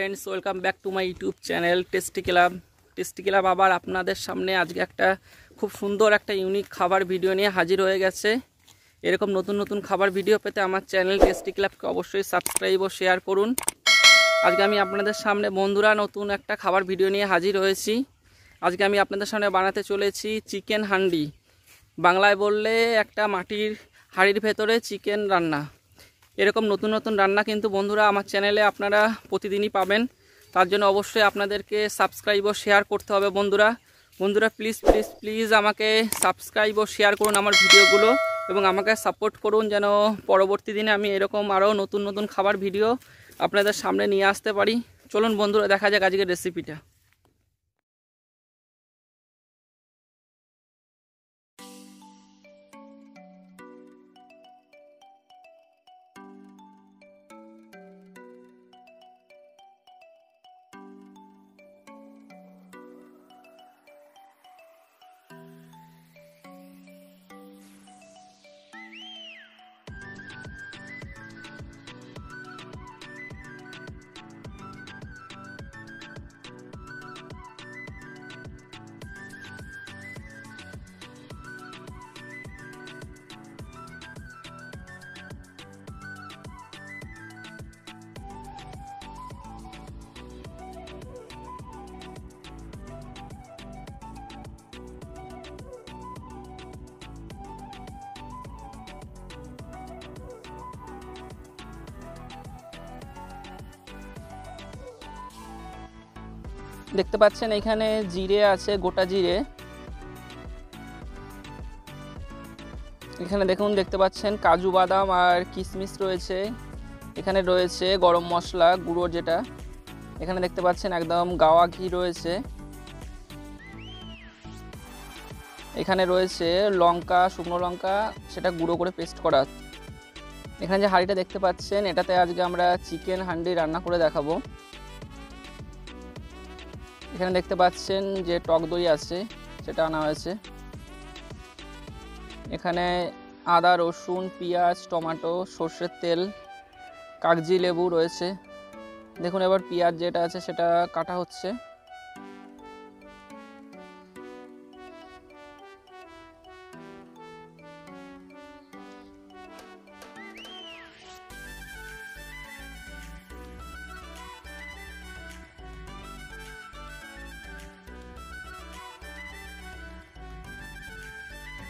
Friends, welcome back to my YouTube channel tasty club আবার আপনাদের সামনে আজকে একটা খুব সুন্দর একটা ইউনিক খাবার ভিডিও নিয়ে হাজির হয়ে গেছে। এরকম নতুন নতুন খাবার ভিডিও পেতে আমার চ্যানেল টেস্টি ক্লাবকে অবশ্যই সাবস্ক্রাইব ও শেয়ার করুন। আজকে আমি আপনাদের সামনে বন্ধুরা নতুন একটা খাবার ভিডিও নিয়ে হাজির হয়েছি। আজকে আমি আপনাদের সামনে বানাতে চলেছি চিকেন হান্ডি। বাংলায় বললে একটা মাটির হাঁড়ির ভেতরে চিকেন রান্না। এরকম নতুন নতুন রান্না কিন্তু বন্ধুরা আমার চ্যানেলে আপনারা প্রতিদিনই পাবেন। তার জন্য অবশ্যই আপনাদেরকে সাবস্ক্রাইব ও শেয়ার করতে হবে। বন্ধুরা প্লিজ প্লিজ প্লিজ আমাকে সাবস্ক্রাইব ও শেয়ার করুন আমার ভিডিওগুলো, এবং আমাকে সাপোর্ট করুন যেন পরবর্তী দিনে আমি এরকম আরও নতুন নতুন খাবার ভিডিও আপনাদের সামনে নিয়ে আসতে পারি। চলুন বন্ধুরা দেখা যাক আজকের রেসিপিটা। দেখতে পাচ্ছেন এখানে জিরে আছে, গোটা জিরে। এখানে দেখতে পাচ্ছেন কাজু বাদাম আর কিশমিশ রয়েছে। এখানে রয়েছে গরম মশলা গুঁড়ো যেটা। এখানে দেখতে পাচ্ছেন একদম গাওয়া ঘি রয়েছে। এখানে রয়েছে লঙ্কা, শুকনো লঙ্কা, সেটা গুঁড়ো করে পেস্ট করা। এখানে যে হাঁড়িটা দেখতে পাচ্ছেন এটাতে আজকে আমরা চিকেন হান্ডি রান্না করে দেখাবো। এখানে দেখতে পাচ্ছেন যে টক দই আছে, সেটা আনা হয়েছে। এখানে আদা, রসুন, পেঁয়াজ, টমেটো, সর্ষের তেল, কাগজি লেবু রয়েছে। দেখুন এবার পেঁয়াজ যেটা আছে সেটা কাটা হচ্ছে।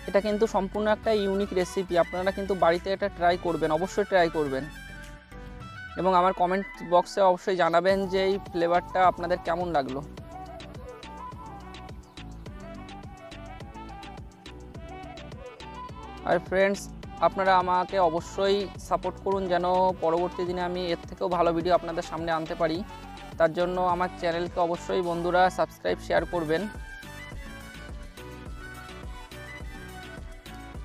এটা কিন্তু সম্পূর্ণ একটা ইউনিক রেসিপি। আপনারা কিন্তু বাড়িতে এটা ট্রাই করবেন, অবশ্যই ট্রাই করবেন, এবং আমার কমেন্ট বক্সে অবশ্যই জানাবেন যে এই ফ্লেভারটা আপনাদের কেমন লাগলো। আর ফ্রেন্ডস, আপনারা আমাকে অবশ্যই সাপোর্ট করুন যেন পরবর্তী দিনে আমি এর থেকেও ভালো ভিডিও আপনাদের সামনে আনতে পারি। তার জন্য আমার চ্যানেলকে অবশ্যই বন্ধুরা সাবস্ক্রাইব শেয়ার করবেন।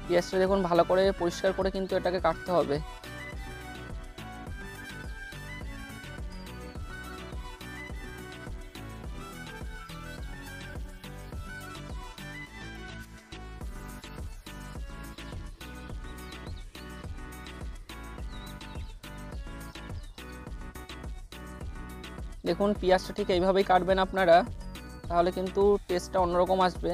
পেঁয়াজটা দেখুন ভালো করে পরিষ্কার করে কিন্তু এটাকে কাটতে হবে। দেখুন পেঁয়াজটা ঠিক এইভাবেই কাটবেন আপনারা, তাহলে কিন্তু টেস্টটা অন্যরকম আসবে।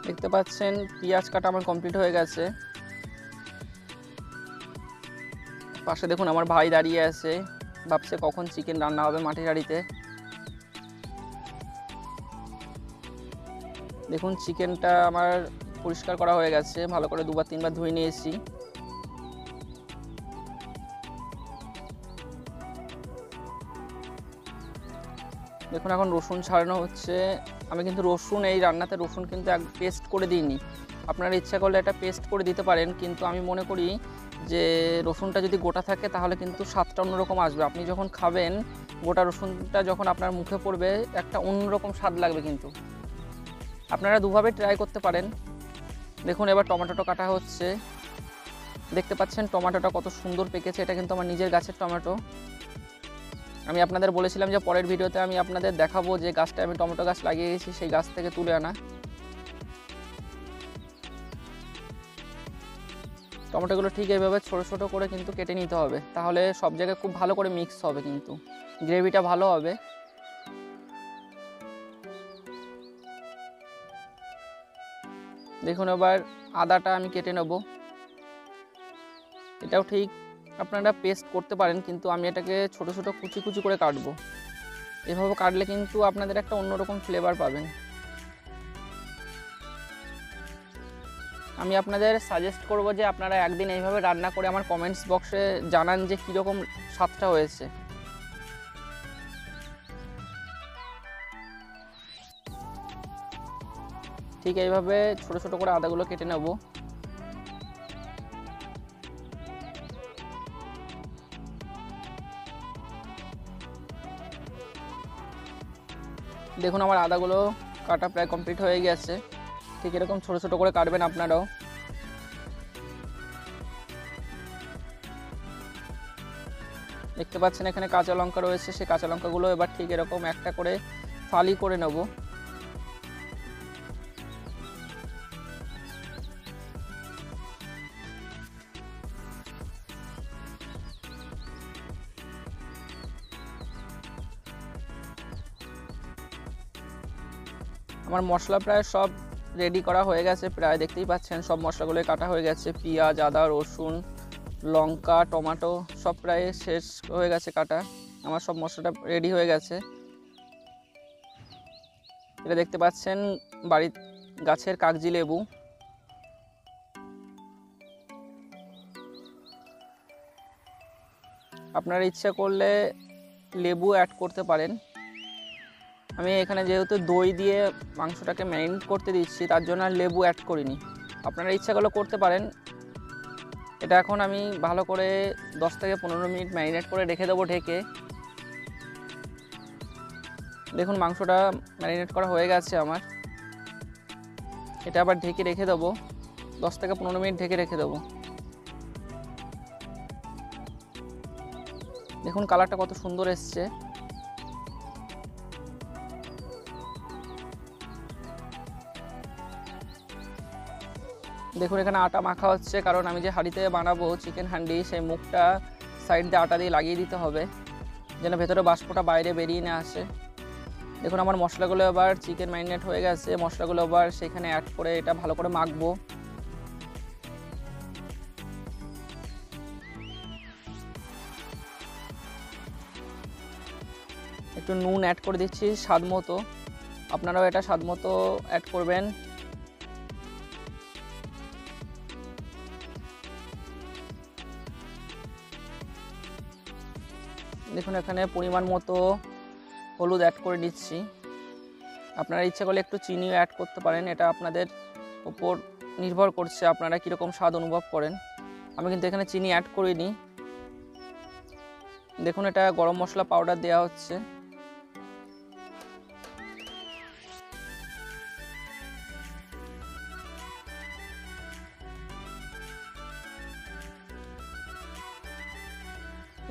দেখতে পাচ্ছেন পেঁয়াজ কাটা আমার কমপ্লিট হয়ে গেছে। পাশে দেখুন আমার ভাই দাঁড়িয়ে আছে, ভাবছে কখন চিকেন রান্না হবে মাটির হাঁড়িতে। দেখুন চিকেনটা আমার পরিষ্কার করা হয়ে গেছে, ভালো করে 2-3 বার ধুয়ে নিয়েছি। দেখুন এখন রসুন ছাড়ানো হচ্ছে। আমি কিন্তু রসুন এই রান্নাতে রসুন কিন্তু পেস্ট করে দিইনি। আপনারা ইচ্ছা করলে এটা পেস্ট করে দিতে পারেন, কিন্তু আমি মনে করি যে রসুনটা যদি গোটা থাকে তাহলে কিন্তু স্বাদটা অন্যরকম আসবে। আপনি যখন খাবেন গোটা রসুনটা যখন আপনার মুখে পড়বে একটা অন্যরকম স্বাদ লাগবে। কিন্তু আপনারা দুভাবে ট্রাই করতে পারেন। দেখুন এবার টমেটোটা কাটা হচ্ছে। দেখতে পাচ্ছেন টমেটোটা কত সুন্দর পেকেছে। এটা কিন্তু আমার নিজের গাছের টমেটো। আমি আপনাদের বলেছিলাম যে পরের ভিডিওতে আমি আপনাদের দেখাবো যে গাছটা আমি টমেটো গাছ লাগিয়েছি সেই গাছ থেকে তুলে আনা। টমেটোগুলো ঠিক এইভাবে ছোটো ছোটো করে কিন্তু কেটে নিতে হবে, তাহলে সব জায়গায় খুব ভালো করে মিক্স হবে, কিন্তু গ্রেভিটা ভালো হবে। দেখুন এবার আদাটা আমি কেটে নেব। এটাও ঠিক আপনারা পেস্ট করতে পারেন, কিন্তু আমি এটাকে ছোট ছোট কুচি কুচি করে কাটবো। এভাবে কাটলে কিন্তু আপনাদের একটা অন্যরকম ফ্লেভার পাবেন। আমি আপনাদের সাজেস্ট করব যে আপনারা একদিন এইভাবে রান্না করে আমার কমেন্টস বক্সে জানান যে কীরকম স্বাদটা হয়েছে। ঠিক এইভাবে ছোট ছোট করে আদাগুলো কেটে নেব। দেখুন আমার আদাগুলো কাটা প্রায় কমপ্লিট হয়ে গেছে। ঠিক এরকম ছোট ছোট করে কাটবেন আপনারাও। দেখতে পাচ্ছেন এখানে কাঁচা লঙ্কা রয়েছে, সেই কাঁচা লঙ্কাগুলো এবার ঠিক এরকম একটা করে ফালি করে নেব। আমার মশলা প্রায় সব রেডি করা হয়ে গেছে, প্রায় দেখতেই পাচ্ছেন সব মশলাগুলো কাটা হয়ে গেছে। পেঁয়াজ, আদা, রসুন, লঙ্কা, টমেটো সব প্রায় শেষ হয়ে গেছে কাটা। আমার সব মশলাটা রেডি হয়ে গেছে। এটা দেখতে পাচ্ছেন বাড়ির গাছের কাগজি লেবু। আপনারা ইচ্ছা করলে লেবু অ্যাড করতে পারেন। আমি এখানে যেহেতু দই দিয়ে মাংসটাকে ম্যারিনেট করতে দিচ্ছি তার জন্য আর লেবু অ্যাড করিনি। আপনারা ইচ্ছা করলে করতে পারেন। এটা এখন আমি ভালো করে 10 থেকে 15 মিনিট ম্যারিনেট করে রেখে দেবো ঢেকে। দেখুন মাংসটা ম্যারিনেট করা হয়ে গেছে আমার। এটা আবার ঢেকে রেখে দেবো, 10 থেকে 15 মিনিট ঢেকে রেখে দেবো। দেখুন কালারটা কত সুন্দর এসছে। দেখুন এখানে আটা মাখা হচ্ছে, কারণ আমি যে হাঁড়িতে বানাবো চিকেন হান্ডি সেই মুখটা সাইড দিয়ে আটা দিয়ে লাগিয়ে দিতে হবে যেন ভেতরে বাষ্পটা বাইরে বেরিয়ে না আসে। দেখুন আমার মশলাগুলো এবার চিকেন ম্যারিনেট হয়ে গেছে। মশলাগুলো এবার সেখানে অ্যাড করে এটা ভালো করে মাখবো। একটু নুন অ্যাড করে দিচ্ছি স্বাদ মতো। আপনারাও এটা স্বাদ মতো অ্যাড করবেন। দেখুন এখানে পরিমাণ মতো হলুদ অ্যাড করে দিচ্ছি। আপনারা ইচ্ছা করলে একটু চিনিও অ্যাড করতে পারেন, এটা আপনাদের উপর নির্ভর করছে আপনারা কীরকম স্বাদ অনুভব করেন। আমি কিন্তু এখানে চিনি অ্যাড করিনি। দেখুন এটা গরম মশলা পাউডার দেওয়া হচ্ছে।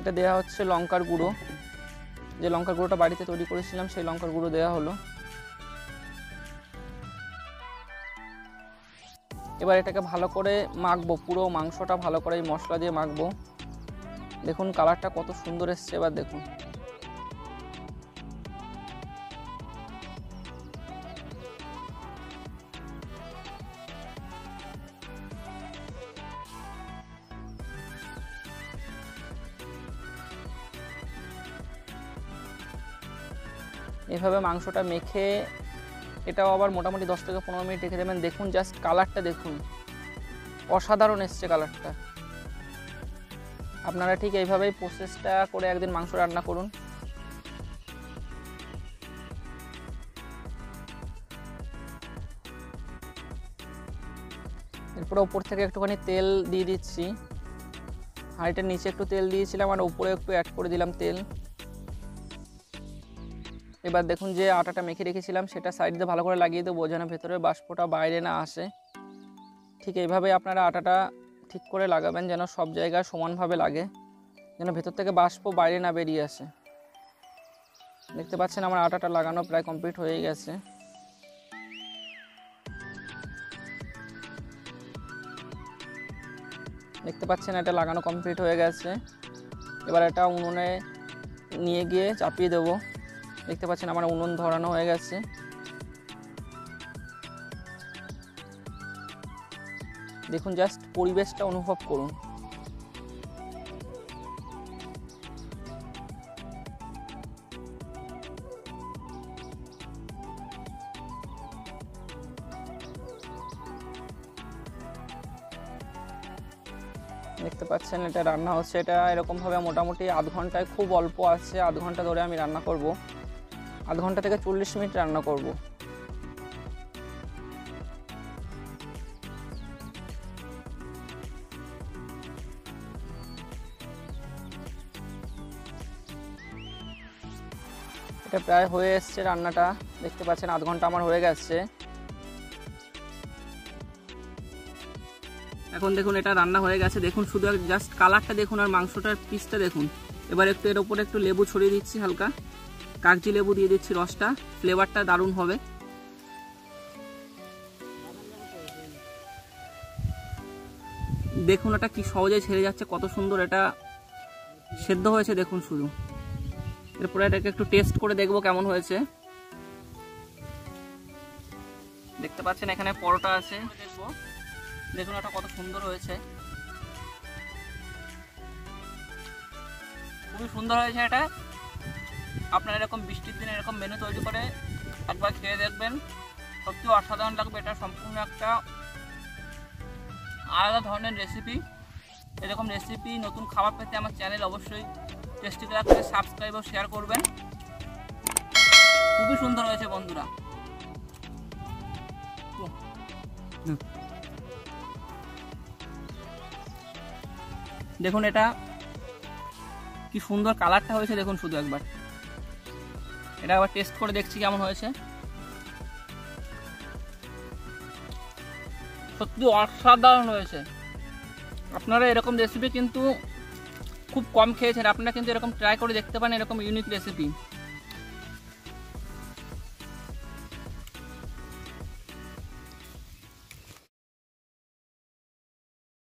এটা দেওয়া হচ্ছে লঙ্কার গুঁড়ো, যে লঙ্কার গুঁড়োটা বাড়িতে তৈরি করেছিলাম সেই লঙ্কার গুঁড়ো দেওয়া হলো। এবার এটাকে ভালো করে মাখবো, পুরো মাংসটা ভালো করে এই মশলা দিয়ে মাখবো। দেখুন কালারটা কত সুন্দর এসছে। এবার দেখুন এভাবে মাংসটা মেখে এটাও আবার মোটামুটি 10 থেকে 15 মিনিট রেখে দেবেন। দেখুন জাস্ট কালারটা দেখুন, অসাধারণ এসছে কালারটা। আপনারা ঠিক এইভাবেই প্রসেসটা করে একদিন মাংস রান্না করুন। এরপরে ওপর থেকে একটুখানি তেল দিয়ে দিচ্ছি। হাঁড়িটার নিচে একটু তেল দিয়েছিলাম আর উপরে একটু অ্যাড করে দিলাম তেল। এবার দেখুন যে আটাটা মেখে রেখেছিলাম সেটা সাইড দিয়ে ভালো করে লাগিয়ে দেবো যেন ভেতরে বাষ্পটা বাইরে না আসে। ঠিক এইভাবে আপনারা আটাটা ঠিক করে লাগাবেন যেন সব জায়গায় সমানভাবে লাগে, যেন ভেতর থেকে বাষ্প বাইরে না বেরিয়ে আসে। দেখতে পাচ্ছেন আমার আটাটা লাগানো প্রায় কমপ্লিট হয়ে গেছে। দেখতে পাচ্ছেন এটা লাগানো কমপ্লিট হয়ে গেছে। এবার এটা উনুনে নিয়ে গিয়ে চাপিয়ে দেবো। দেখতে পাচ্ছেন আমার উনুন ধরানো হয়ে গেছে। দেখুন জাস্ট পরিবেশটা অনুভব করুন। দেখতে পাচ্ছেন এটা রান্না হচ্ছে। এটা এরকমভাবে মোটামুটি আধ ঘন্টায়, খুব অল্প আছে, আধ ঘন্টা ধরে আমি রান্না করব। আধ ঘন্টা থেকে 40 মিনিট রান্না করব। এটা প্রায় হয়ে এসছে রান্নাটা। দেখতে পাচ্ছেন আধ ঘন্টা আমার হয়ে গেছে। এখন দেখুন এটা রান্না হয়ে গেছে। দেখুন শুধু জাস্ট কালারটা দেখুন আর মাংসটার পিসটা দেখুন। এবার একটু এর উপরে একটু লেবু ছড়িয়ে দিচ্ছি, হালকা কাগজি লেবু দিয়ে দিচ্ছি, রসটা ফ্লেভারটা দারুণ হবে। দেখুন এটা কি সহজে ছেড়ে যাচ্ছে, কত সুন্দর এটা সেদ্ধ হয়েছে দেখুন শুধু। এরপরে এটাকে একটু টেস্ট করে দেখবো কেমন হয়েছে। দেখতে পাচ্ছেন এখানে পরোটা আছে, দেখবো। দেখুন এটা কত সুন্দর হয়েছে, খুবই সুন্দর হয়েছে এটা। আপনারা এরকম বৃষ্টির দিনে এরকম মেনু তৈরি করে একবার খেয়ে দেখবেন, সত্যি অসাধারণ লাগবে। এটা সম্পূর্ণ একটা আলাদা ধরনের রেসিপি। এরকম রেসিপি নতুন খাবার পেতে আমার চ্যানেল অবশ্যই টেস্টি ক্লাবকে সাবস্ক্রাইব ও শেয়ার করবেন। খুবই সুন্দর হয়েছে বন্ধুরা। দেখুন এটা কি সুন্দর কালারটা হয়েছে, দেখুন শুধু একবার। এটা আবার টেস্ট করে দেখছি কেমন হয়েছে। সত্যি অসাধারণ হয়েছে। আপনারা এরকম রেসিপি কিন্তু খুব কম খেয়েছেন, আপনারা কিন্তু এরকম ট্রাই করে দেখতে পারেন, এরকম ইউনিক রেসিপি।